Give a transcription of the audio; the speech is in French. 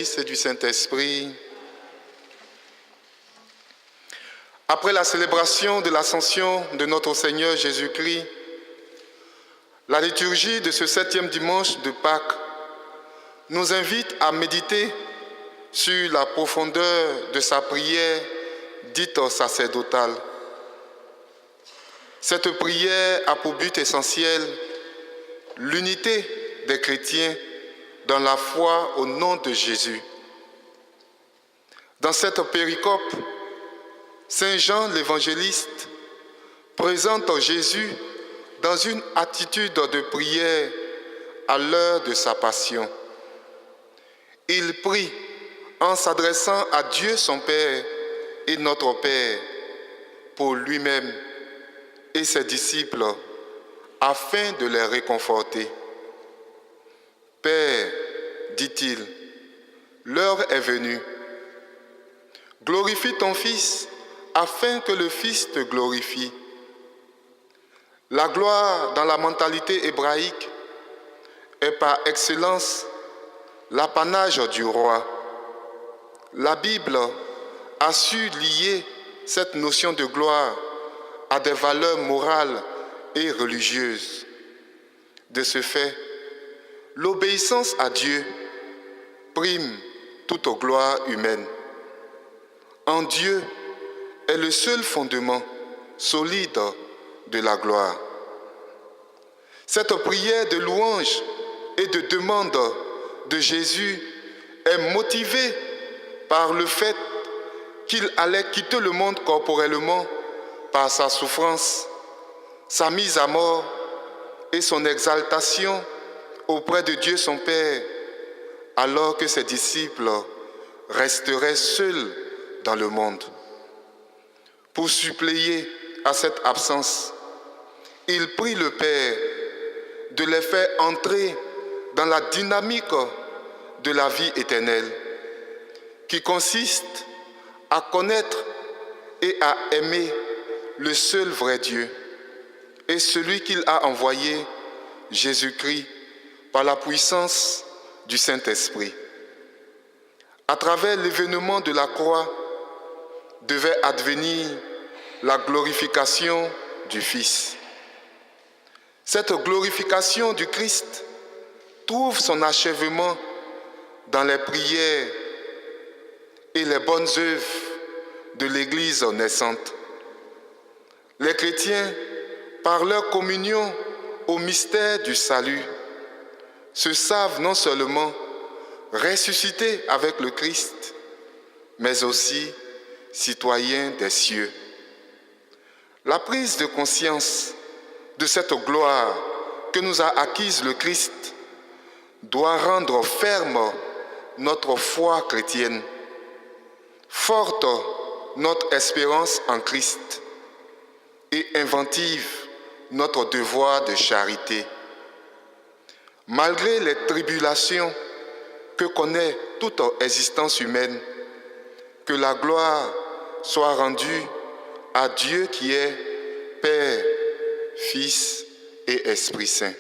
Fils et du Saint-Esprit. Après la célébration de l'Ascension de notre Seigneur Jésus-Christ, la liturgie de ce 7e dimanche de Pâques nous invite à méditer sur la profondeur de sa prière dite sacerdotale. Cette prière a pour but essentiel l'unité des chrétiens dans la foi au nom de Jésus. Dans cette péricope, Saint Jean l'évangéliste présente Jésus dans une attitude de prière à l'heure de sa passion. Il prie en s'adressant à Dieu son Père et notre Père pour lui-même et ses disciples afin de les réconforter. Père, dit-il, l'heure est venue. Glorifie ton Fils afin que le Fils te glorifie. La gloire dans la mentalité hébraïque est par excellence l'apanage du roi. La Bible a su lier cette notion de gloire à des valeurs morales et religieuses. De ce fait, l'obéissance à Dieu prime toute gloire humaine. En Dieu est le seul fondement solide de la gloire. Cette prière de louange et de demande de Jésus est motivée par le fait qu'il allait quitter le monde corporellement par sa souffrance, sa mise à mort et son exaltation auprès de Dieu son Père, alors que ses disciples resteraient seuls dans le monde. Pour suppléer à cette absence, il prie le Père de les faire entrer dans la dynamique de la vie éternelle, qui consiste à connaître et à aimer le seul vrai Dieu et celui qu'il a envoyé, Jésus-Christ, par la puissance du Saint-Esprit. À travers l'événement de la croix, devait advenir la glorification du Fils. Cette glorification du Christ trouve son achèvement dans les prières et les bonnes œuvres de l'Église naissante. Les chrétiens, par leur communion au mystère du salut, se savent non seulement ressuscités avec le Christ, mais aussi citoyens des cieux. La prise de conscience de cette gloire que nous a acquise le Christ doit rendre ferme notre foi chrétienne, forte notre espérance en Christ et inventive notre devoir de charité. Malgré les tribulations que connaît toute existence humaine, que la gloire soit rendue à Dieu qui est Père, Fils et Esprit Saint.